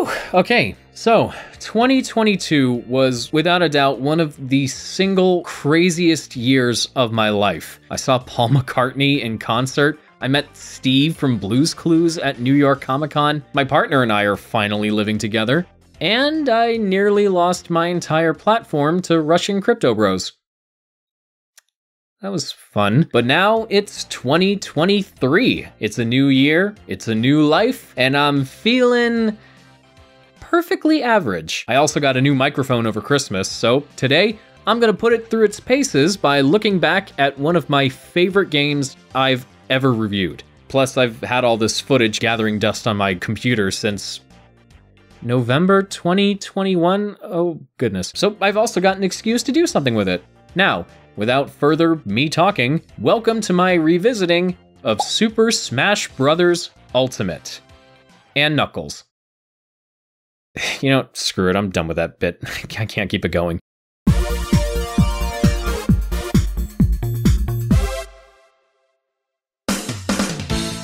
Whew, okay, so 2022 was without a doubt one of the single craziest years of my life. I saw Paul McCartney in concert. I met Steve from Blue's Clues at New York Comic Con. My partner and I are finally living together. And I nearly lost my entire platform to Russian crypto bros. That was fun. But now it's 2023. It's a new year, it's a new life, and I'm feeling perfectly average. I also got a new microphone over Christmas, so today I'm gonna put it through its paces by looking back at one of my favorite games I've ever reviewed. Plus, I've had all this footage gathering dust on my computer since November 2021? Oh, goodness. So I've also got an excuse to do something with it. Now, without further me talking, welcome to my revisiting of Super Smash Bros. Ultimate. And Knuckles. You know, screw it, I'm done with that bit. I can't keep it going.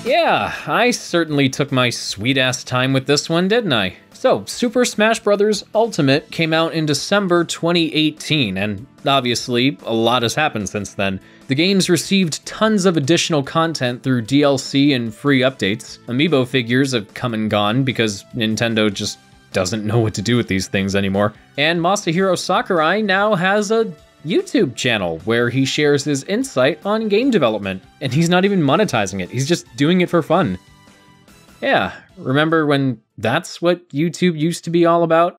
Yeah, I certainly took my sweet-ass time with this one, didn't I? So, Super Smash Bros. Ultimate came out in December 2018, and obviously, a lot has happened since then. The game's received tons of additional content through DLC and free updates. Amiibo figures have come and gone because Nintendo just doesn't know what to do with these things anymore. And Masahiro Sakurai now has a YouTube channel where he shares his insight on game development, and he's not even monetizing it, he's just doing it for fun. Yeah, remember when that's what YouTube used to be all about?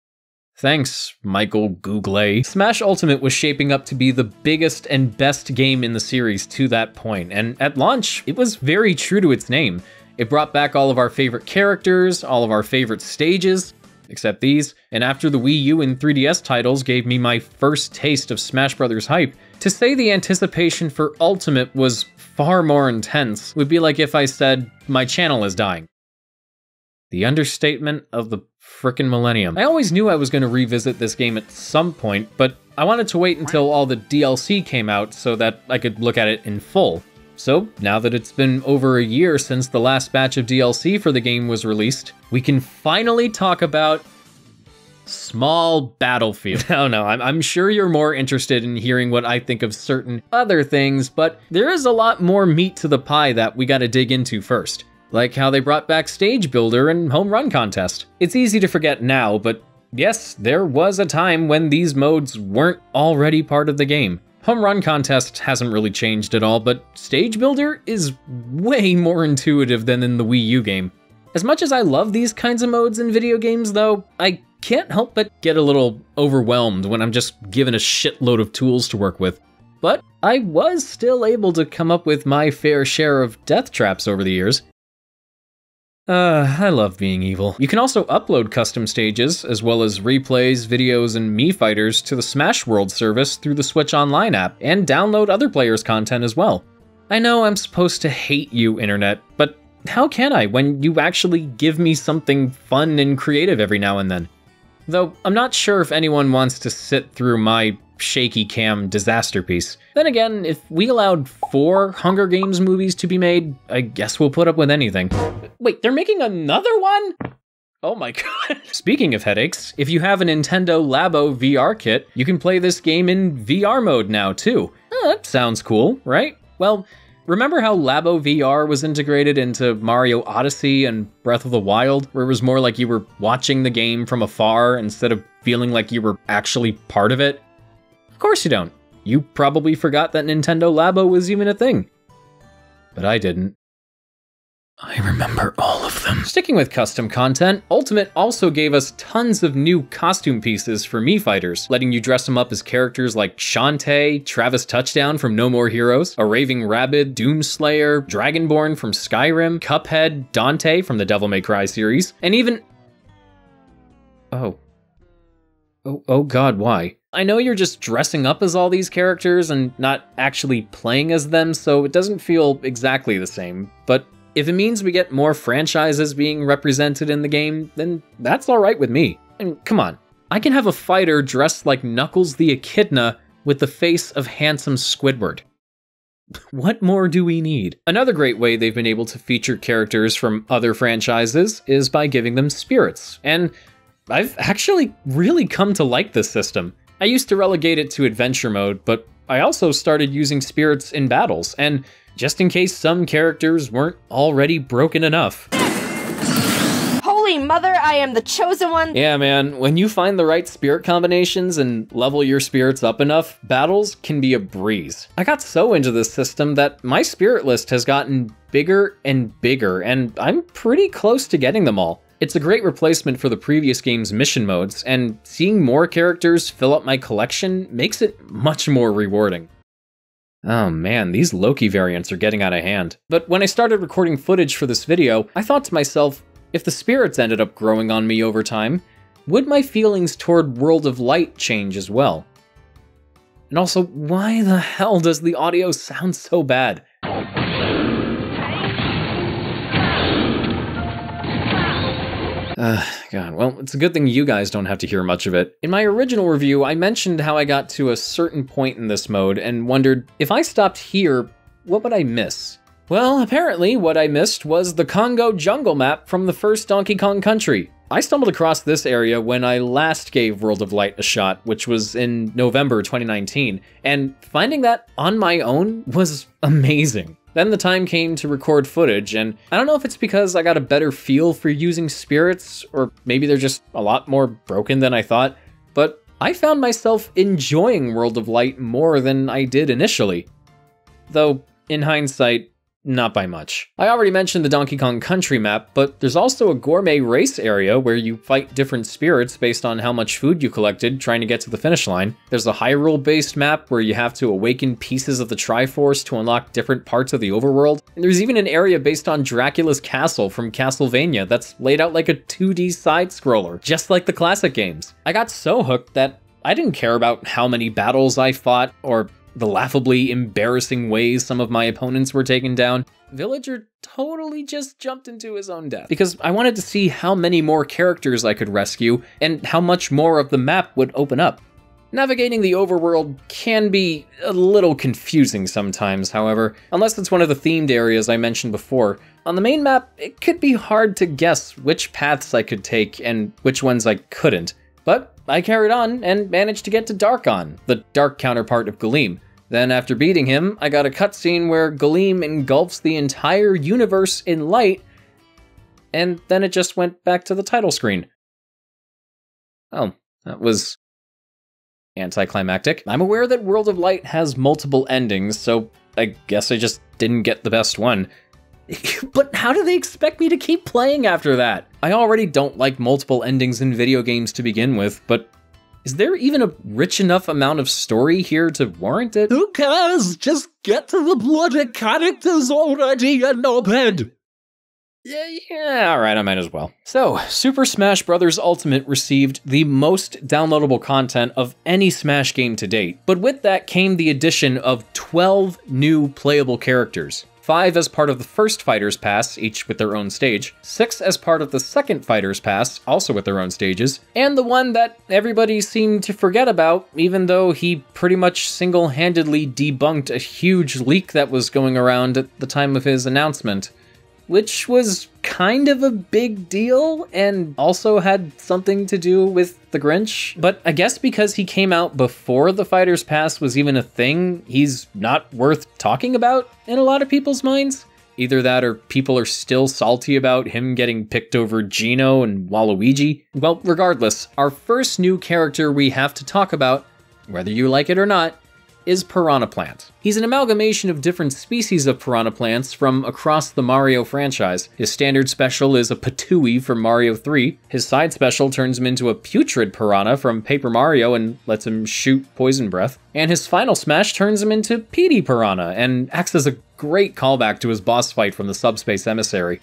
Thanks, Michael Google. Smash Ultimate was shaping up to be the biggest and best game in the series to that point, and at launch, it was very true to its name. It brought back all of our favorite characters, all of our favorite stages, except these, and after the Wii U and 3DS titles gave me my first taste of Smash Bros. Hype, to say the anticipation for Ultimate was far more intense would be like if I said, my channel is dying. The understatement of the frickin' millennium. I always knew I was going to revisit this game at some point, but I wanted to wait until all the DLC came out so that I could look at it in full. So, now that it's been over a year since the last batch of DLC for the game was released, we can finally talk about Small Battlefield. Oh no, I'm sure you're more interested in hearing what I think of certain other things, but there is a lot more meat to the pie that we gotta dig into first. Like how they brought back Stage Builder and Home Run Contest. It's easy to forget now, but yes, there was a time when these modes weren't already part of the game. Home Run Contest hasn't really changed at all, but Stage Builder is way more intuitive than in the Wii U game. As much as I love these kinds of modes in video games though, I can't help but get a little overwhelmed when I'm just given a shitload of tools to work with. But I was still able to come up with my fair share of death traps over the years. I love being evil. You can also upload custom stages, as well as replays, videos, and Mii Fighters to the Smash World service through the Switch Online app, and download other players' content as well. I know I'm supposed to hate you, Internet, but how can I when you actually give me something fun and creative every now and then? Though, I'm not sure if anyone wants to sit through my shaky cam disaster piece. Then again, if we allowed 4 Hunger Games movies to be made, I guess we'll put up with anything. Wait, they're making another one? Oh my god. Speaking of headaches, if you have a Nintendo Labo VR kit, you can play this game in VR mode now too. That sounds cool, right? Well, remember how Labo VR was integrated into Mario Odyssey and Breath of the Wild, where it was more like you were watching the game from afar instead of feeling like you were actually part of it? Of course you don't. You probably forgot that Nintendo Labo was even a thing. But I didn't. I remember all of them. Sticking with custom content, Ultimate also gave us tons of new costume pieces for Mii Fighters, letting you dress them up as characters like Shantae, Travis Touchdown from No More Heroes, a Raving Rabbit, Doomslayer, Dragonborn from Skyrim, Cuphead, Dante from the Devil May Cry series, and even... Oh god, why? I know you're just dressing up as all these characters and not actually playing as them, so it doesn't feel exactly the same, but if it means we get more franchises being represented in the game, then that's alright with me. And come on, I can have a fighter dressed like Knuckles the Echidna with the face of handsome Squidward. what more do we need? Another great way they've been able to feature characters from other franchises is by giving them spirits, and I've actually really come to like this system. I used to relegate it to adventure mode, but I also started using spirits in battles, and just in case some characters weren't already broken enough. Holy mother, I am the chosen one! Yeah, man, when you find the right spirit combinations and level your spirits up enough, battles can be a breeze. I got so into this system that my spirit list has gotten bigger and bigger, and I'm pretty close to getting them all. It's a great replacement for the previous game's mission modes, and seeing more characters fill up my collection makes it much more rewarding. Oh man, these Loki variants are getting out of hand. But when I started recording footage for this video, I thought to myself, if the spirits ended up growing on me over time, would my feelings toward World of Light change as well? And also, why the hell does the audio sound so bad? God, well, it's a good thing you guys don't have to hear much of it. In my original review, I mentioned how I got to a certain point in this mode and wondered, if I stopped here, what would I miss? Well, apparently what I missed was the Congo jungle map from the first Donkey Kong Country. I stumbled across this area when I last gave World of Light a shot, which was in November 2019, and finding that on my own was amazing. Then the time came to record footage, and I don't know if it's because I got a better feel for using spirits, or maybe they're just a lot more broken than I thought, but I found myself enjoying World of Light more than I did initially. Though, in hindsight, not by much. I already mentioned the Donkey Kong Country map, but there's also a gourmet race area where you fight different spirits based on how much food you collected trying to get to the finish line. There's a Hyrule-based map where you have to awaken pieces of the Triforce to unlock different parts of the overworld. And there's even an area based on Dracula's castle from Castlevania that's laid out like a 2D side-scroller, just like the classic games. I got so hooked that I didn't care about how many battles I fought or the laughably embarrassing ways some of my opponents were taken down. Villager totally just jumped into his own death, because I wanted to see how many more characters I could rescue and how much more of the map would open up. Navigating the overworld can be a little confusing sometimes, however, unless it's one of the themed areas I mentioned before. On the main map, it could be hard to guess which paths I could take and which ones I couldn't. But I carried on and managed to get to Darkon, the dark counterpart of Galeem. Then after beating him, I got a cutscene where Galeem engulfs the entire universe in light, and then it just went back to the title screen. Oh, that was anticlimactic. I'm aware that World of Light has multiple endings, so I guess I just didn't get the best one. But how do they expect me to keep playing after that? I already don't like multiple endings in video games to begin with, but is there even a rich enough amount of story here to warrant it? Who cares? Just get to the bloody characters already, you knobhead! Yeah, alright, I might as well. So, Super Smash Bros. Ultimate received the most downloadable content of any Smash game to date, but with that came the addition of 12 new playable characters. 5 as part of the first Fighter's Pass, each with their own stage, 6 as part of the second Fighter's Pass, also with their own stages, and the one that everybody seemed to forget about, even though he pretty much single-handedly debunked a huge leak that was going around at the time of his announcement, which was kind of a big deal and also had something to do with the Grinch. But I guess because he came out before the Fighter's Pass was even a thing, he's not worth talking about in a lot of people's minds. Either that or people are still salty about him getting picked over Geno and Waluigi. Well, regardless, our first new character we have to talk about, whether you like it or not, is Piranha Plant. He's an amalgamation of different species of piranha plants from across the Mario franchise. His standard special is a Patooey from Mario 3. His side special turns him into a putrid piranha from Paper Mario and lets him shoot poison breath. And his final smash turns him into Petey Piranha and acts as a great callback to his boss fight from the Subspace Emissary.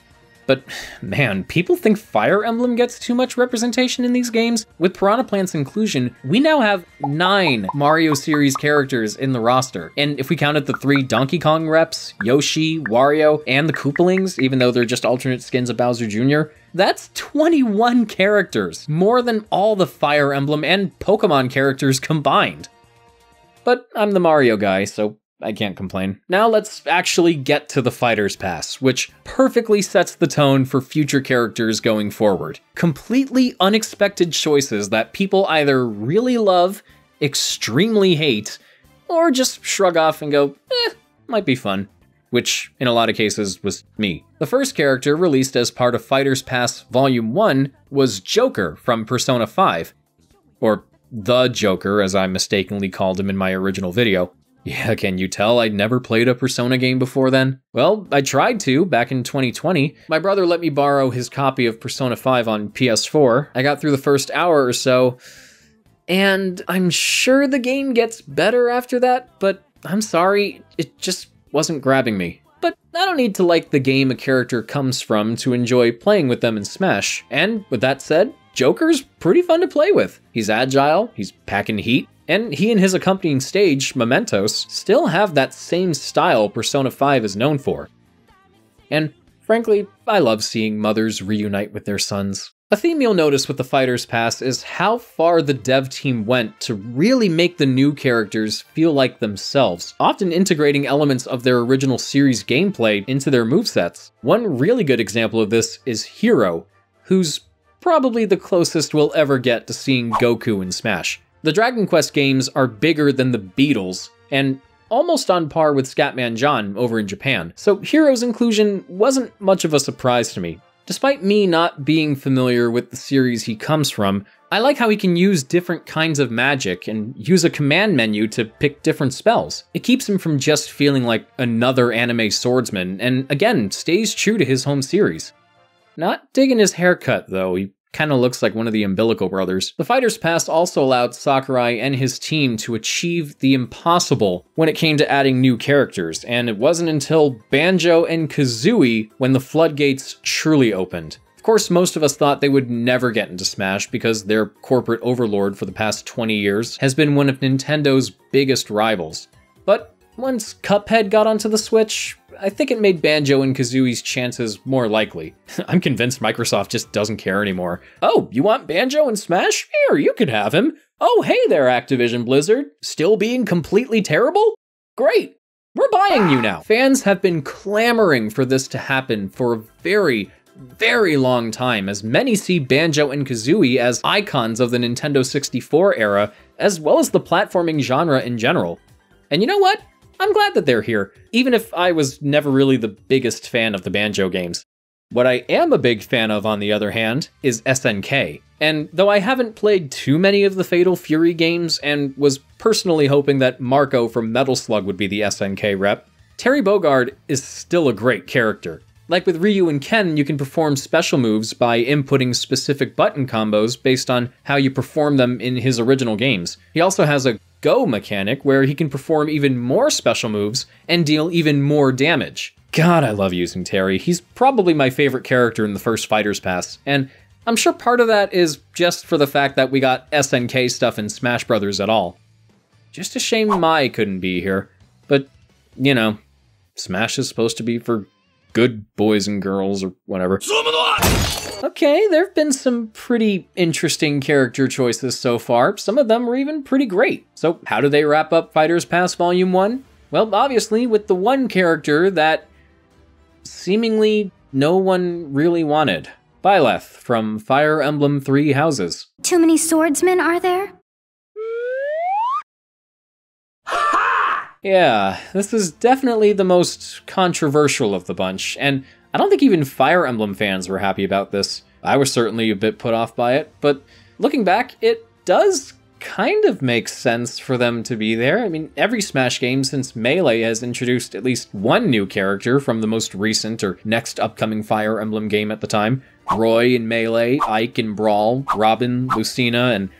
But man, people think Fire Emblem gets too much representation in these games. With Piranha Plant's inclusion, we now have 9 Mario series characters in the roster. And if we counted the 3 Donkey Kong reps, Yoshi, Wario, and the Koopalings, even though they're just alternate skins of Bowser Jr., that's 21 characters, more than all the Fire Emblem and Pokemon characters combined. But I'm the Mario guy, so I can't complain. Now let's actually get to the Fighters Pass, which perfectly sets the tone for future characters going forward. Completely unexpected choices that people either really love, extremely hate, or just shrug off and go, might be fun. Which, in a lot of cases, was me. The first character released as part of Fighters Pass Volume 1 was Joker from Persona 5. Or the Joker, as I mistakenly called him in my original video. Yeah, can you tell I'd never played a Persona game before then? Well, I tried to back in 2020. My brother let me borrow his copy of Persona 5 on PS4. I got through the first hour or so, and I'm sure the game gets better after that, but I'm sorry, it just wasn't grabbing me. But I don't need to like the game a character comes from to enjoy playing with them in Smash. And with that said, Joker's pretty fun to play with. He's agile, he's packing heat, and he and his accompanying stage, Mementos, still have that same style Persona 5 is known for. And frankly, I love seeing mothers reunite with their sons. A theme you'll notice with the Fighters Pass is how far the dev team went to really make the new characters feel like themselves, often integrating elements of their original series gameplay into their movesets. One really good example of this is Hero, who's probably the closest we'll ever get to seeing Goku in Smash. The Dragon Quest games are bigger than the Beatles, and almost on par with Scatman John over in Japan, so Hero's inclusion wasn't much of a surprise to me. Despite me not being familiar with the series he comes from, I like how he can use different kinds of magic and use a command menu to pick different spells. It keeps him from just feeling like another anime swordsman, and again, stays true to his home series. Not digging his haircut though, he kinda looks like one of the Umbilical Brothers. The Fighters Pass also allowed Sakurai and his team to achieve the impossible when it came to adding new characters, and it wasn't until Banjo and Kazooie when the floodgates truly opened. Of course, most of us thought they would never get into Smash because their corporate overlord for the past 20 years has been one of Nintendo's biggest rivals. But once Cuphead got onto the Switch, I think it made Banjo and Kazooie's chances more likely. I'm convinced Microsoft just doesn't care anymore. Oh, you want Banjo in Smash? Here, you can have him. Oh, hey there, Activision Blizzard. Still being completely terrible? Great, we're buying you now. Fans have been clamoring for this to happen for a very long time, as many see Banjo and Kazooie as icons of the Nintendo 64 era, as well as the platforming genre in general. And you know what? I'm glad that they're here, even if I was never really the biggest fan of the Banjo games. What I am a big fan of, on the other hand, is SNK. And though I haven't played too many of the Fatal Fury games and was personally hoping that Marco from Metal Slug would be the SNK rep, Terry Bogard is still a great character. Like with Ryu and Ken, you can perform special moves by inputting specific button combos based on how you perform them in his original games. He also has a go mechanic where he can perform even more special moves and deal even more damage. God, I love using Terry. He's probably my favorite character in the first Fighters Pass, and I'm sure part of that is just for the fact that we got SNK stuff in Smash Brothers at all. Just a shame Mai couldn't be here, but, you know, Smash is supposed to be for good boys and girls or whatever. Okay, there have been some pretty interesting character choices so far. Some of them were even pretty great. So how do they wrap up Fighters Pass Volume 1? Well, obviously with the one character that seemingly no one really wanted. Byleth from Fire Emblem Three Houses. Too many swordsmen, are there? Yeah, this is definitely the most controversial of the bunch, and I don't think even Fire Emblem fans were happy about this. I was certainly a bit put off by it, but looking back, it does kind of make sense for them to be there. I mean, every Smash game since Melee has introduced at least one new character from the most recent or next upcoming Fire Emblem game at the time. Roy in Melee, Ike in Brawl, Robin, Lucina, and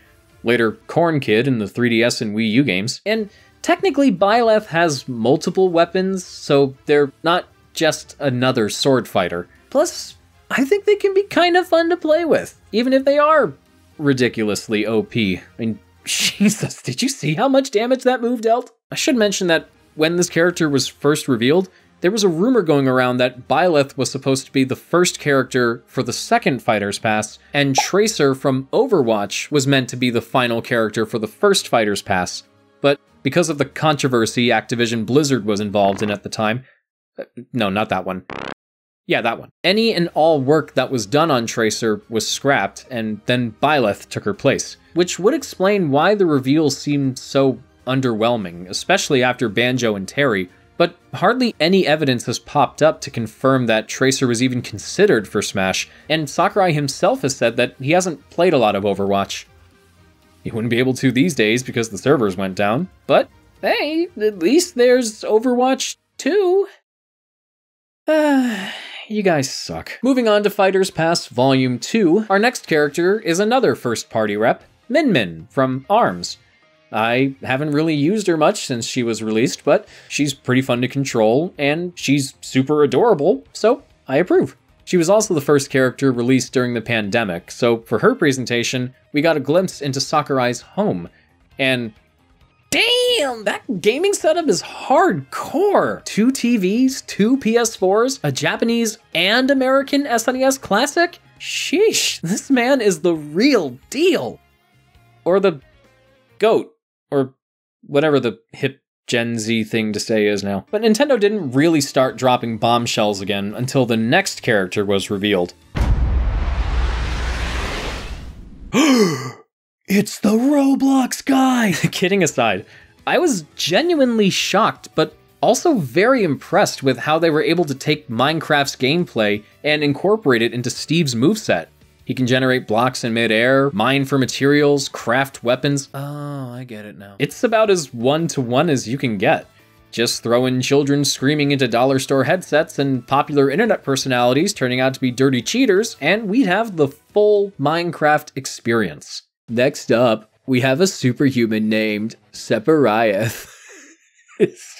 later Corn Kid in the 3DS and Wii U games. And technically, Byleth has multiple weapons, so they're not just another sword fighter. Plus, I think they can be kind of fun to play with, even if they are ridiculously OP. I mean, Jesus, did you see how much damage that move dealt? I should mention that when this character was first revealed, there was a rumor going around that Byleth was supposed to be the first character for the second Fighters Pass, and Tracer from Overwatch was meant to be the final character for the first Fighters Pass. But because of the controversy Activision Blizzard was involved in at the time. No, not that one. Yeah, that one. Any and all work that was done on Tracer was scrapped, and then Byleth took her place, which would explain why the reveal seemed so underwhelming, especially after Banjo and Terry, but hardly any evidence has popped up to confirm that Tracer was even considered for Smash, and Sakurai himself has said that he hasn't played a lot of Overwatch. He wouldn't be able to these days because the servers went down, but hey, at least there's Overwatch 2. You guys suck. Moving on to Fighters Pass Volume 2, our next character is another first-party rep, Min Min from ARMS. I haven't really used her much since she was released, but she's pretty fun to control, and she's super adorable, so I approve. She was also the first character released during the pandemic, so for her presentation, we got a glimpse into Sakurai's home, and damn, that gaming setup is hardcore! 2 TVs, 2 PS4s, a Japanese and American SNES Classic? Sheesh, this man is the real deal! Or the GOAT, or whatever the hip Gen Z thing to say is now. But Nintendo didn't really start dropping bombshells again until the next character was revealed. It's the Roblox guy! Kidding aside, I was genuinely shocked, but also very impressed with how they were able to take Minecraft's gameplay and incorporate it into Steve's moveset. He can generate blocks in midair, mine for materials, craft weapons. Oh, I get it now. It's about as one-to-one as you can get. Just throw in children screaming into dollar store headsets and popular internet personalities turning out to be dirty cheaters, and we'd have the full Minecraft experience. Next up, we have a superhuman named Separaeth.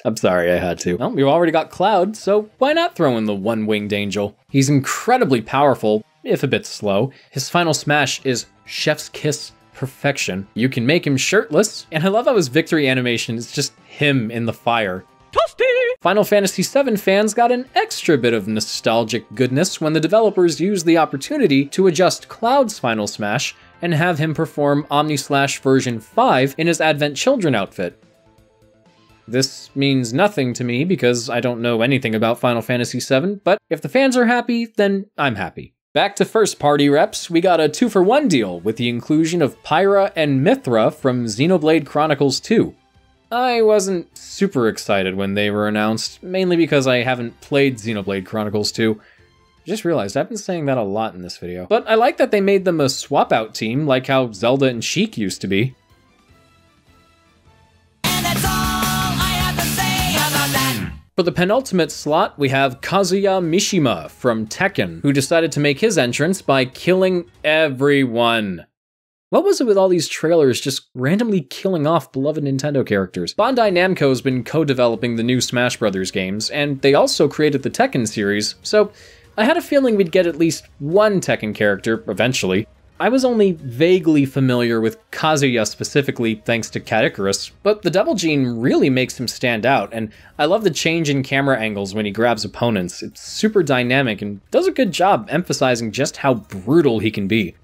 I'm sorry, I had to. Well, we've already got Cloud, so why not throw in the one-winged angel? He's incredibly powerful, if a bit slow. His final smash is Chef's Kiss perfection. You can make him shirtless, and I love how his victory animation is just him in the fire. Toasty! Final Fantasy VII fans got an extra bit of nostalgic goodness when the developers used the opportunity to adjust Cloud's final smash and have him perform Omnislash version 5 in his Advent Children outfit. This means nothing to me because I don't know anything about Final Fantasy VII, but if the fans are happy, then I'm happy. Back to first-party reps, we got a 2-for-1 deal with the inclusion of Pyra and Mithra from Xenoblade Chronicles 2. I wasn't super excited when they were announced, mainly because I haven't played Xenoblade Chronicles 2. I just realized I've been saying that a lot in this video. But I like that they made them a swap-out team, like how Zelda and Sheik used to be. And that's all I have to say about that. For the penultimate slot, we have Kazuya Mishima from Tekken, who decided to make his entrance by killing everyone. What was it with all these trailers just randomly killing off beloved Nintendo characters? Bandai Namco's been co-developing the new Smash Bros. Games, and they also created the Tekken series, so I had a feeling we'd get at least one Tekken character eventually. I was only vaguely familiar with Kazuya specifically thanks to Cat Icarus, but the Double Gene really makes him stand out, and I love the change in camera angles when he grabs opponents. It's super dynamic and does a good job emphasizing just how brutal he can be.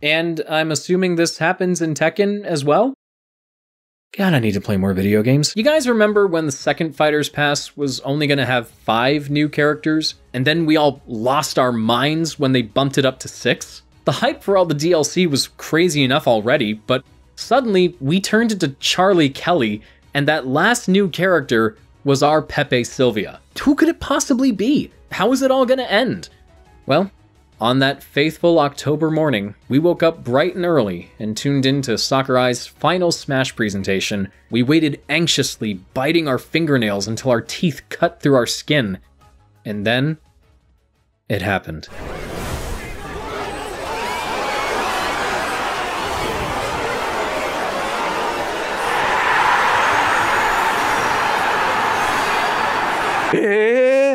And I'm assuming this happens in Tekken as well? God, I need to play more video games. You guys remember when the second Fighters Pass was only gonna have 5 new characters, and then we all lost our minds when they bumped it up to 6? The hype for all the DLC was crazy enough already, but suddenly we turned into Charlie Kelly, and that last new character was our Pepe Sylvia. Who could it possibly be? How is it all gonna end? Well, on that faithful October morning, we woke up bright and early and tuned into Sakurai's final Smash presentation. We waited anxiously, biting our fingernails until our teeth cut through our skin. And then, it happened.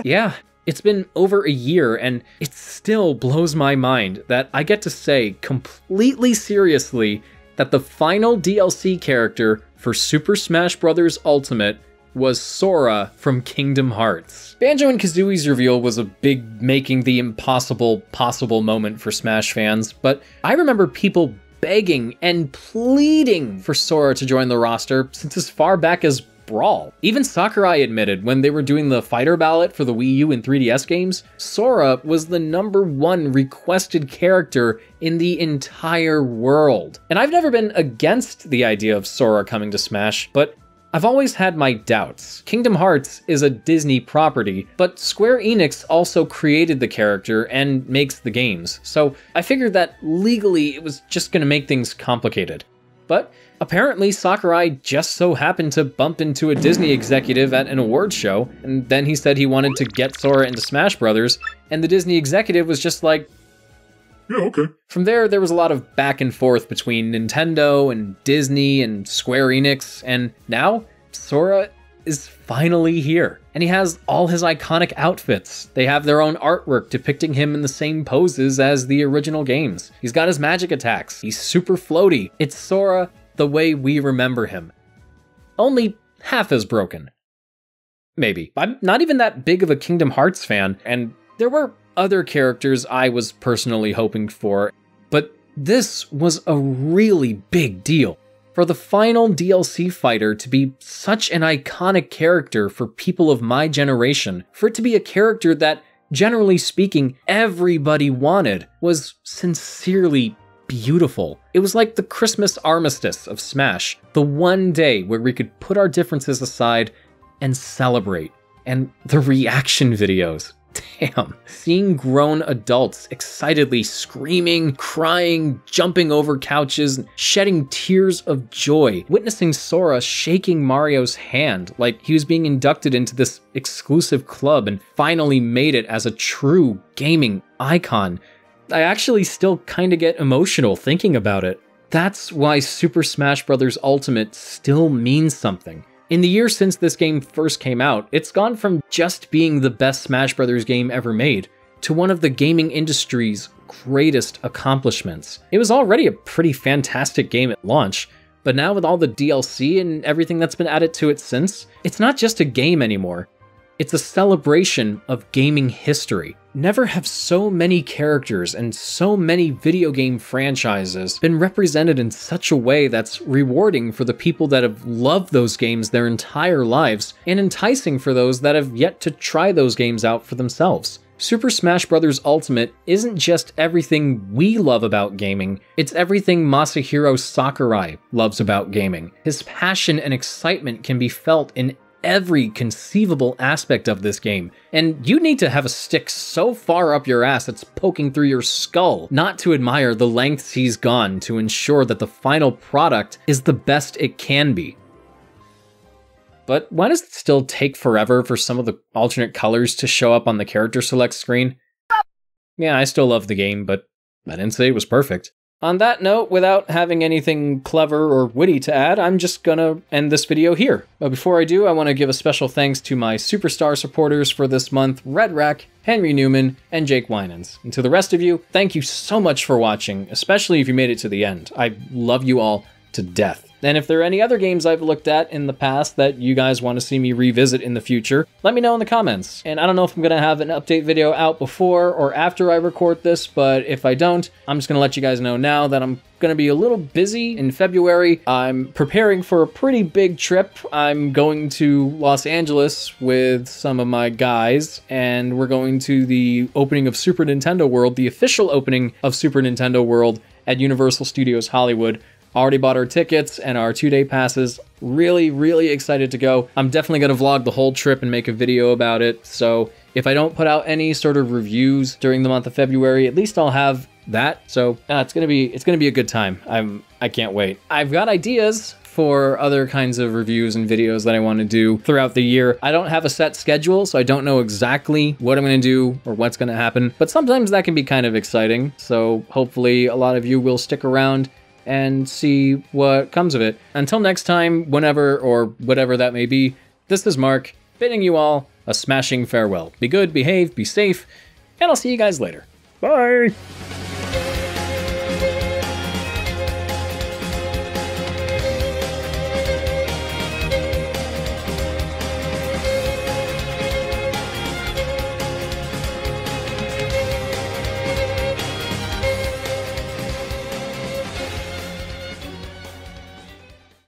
Yeah. It's been over a year, and it still blows my mind that I get to say completely seriously that the final DLC character for Super Smash Bros. Ultimate was Sora from Kingdom Hearts. Banjo-Kazooie's reveal was a big making the impossible possible moment for Smash fans, but I remember people begging and pleading for Sora to join the roster since as far back as Brawl. Even Sakurai admitted when they were doing the fighter ballot for the Wii U and 3DS games, Sora was the #1 requested character in the entire world. And I've never been against the idea of Sora coming to Smash, but I've always had my doubts. Kingdom Hearts is a Disney property, but Square Enix also created the character and makes the games, so I figured that legally it was just gonna make things complicated. But apparently Sakurai just so happened to bump into a Disney executive at an awards show, and then he said he wanted to get Sora into Smash Brothers, and the Disney executive was just like, yeah, okay. From there was a lot of back and forth between Nintendo and Disney and Square Enix, and now Sora is finally here. And he has all his iconic outfits. They have their own artwork depicting him in the same poses as the original games. He's got his magic attacks. He's super floaty. It's Sora the way we remember him. Only half as broken. Maybe. I'm not even that big of a Kingdom Hearts fan, and there were other characters I was personally hoping for, but this was a really big deal. For the final DLC fighter to be such an iconic character for people of my generation, for it to be a character that, generally speaking, everybody wanted, was sincerely beautiful. It was like the Christmas armistice of Smash, the one day where we could put our differences aside and celebrate. And the reaction videos. Damn. Seeing grown adults excitedly screaming, crying, jumping over couches, shedding tears of joy, witnessing Sora shaking Mario's hand like he was being inducted into this exclusive club and finally made it as a true gaming icon. I actually still kinda get emotional thinking about it. That's why Super Smash Bros. Ultimate still means something. In the year since this game first came out, it's gone from just being the best Smash Bros. Game ever made to one of the gaming industry's greatest accomplishments. It was already a pretty fantastic game at launch, but now with all the DLC and everything that's been added to it since, it's not just a game anymore. It's a celebration of gaming history. Never have so many characters and so many video game franchises been represented in such a way that's rewarding for the people that have loved those games their entire lives, and enticing for those that have yet to try those games out for themselves. Super Smash Bros. Ultimate isn't just everything we love about gaming, it's everything Masahiro Sakurai loves about gaming. His passion and excitement can be felt in every conceivable aspect of this game, and you need to have a stick so far up your ass it's poking through your skull not to admire the lengths he's gone to ensure that the final product is the best it can be. But why does it still take forever for some of the alternate colors to show up on the character select screen? Yeah, I still love the game, but I didn't say it was perfect. On that note, without having anything clever or witty to add, I'm just gonna end this video here. But before I do, I want to give a special thanks to my superstar supporters for this month, Red Rack, Henry Newman, and Jake Winans. And to the rest of you, thank you so much for watching, especially if you made it to the end. I love you all to death. And if there are any other games I've looked at in the past that you guys want to see me revisit in the future, let me know in the comments. And I don't know if I'm going to have an update video out before or after I record this, but if I don't, I'm just going to let you guys know now that I'm going to be a little busy in February. I'm preparing for a pretty big trip. I'm going to Los Angeles with some of my guys, and we're going to the opening of Super Nintendo World, the official opening of Super Nintendo World at Universal Studios Hollywood. Already bought our tickets and our 2-day passes. Really, really excited to go. I'm definitely going to vlog the whole trip and make a video about it. So if I don't put out any sort of reviews during the month of February, at least I'll have that. So it's gonna be a good time. I can't wait. I've got ideas for other kinds of reviews and videos that I want to do throughout the year. I don't have a set schedule, so I don't know exactly what I'm going to do or what's going to happen, but sometimes that can be kind of exciting. So hopefully a lot of you will stick around and see what comes of it. Until next time, whenever or whatever that may be, this is Mark, bidding you all a smashing farewell. Be good, behave, be safe, and I'll see you guys later. Bye!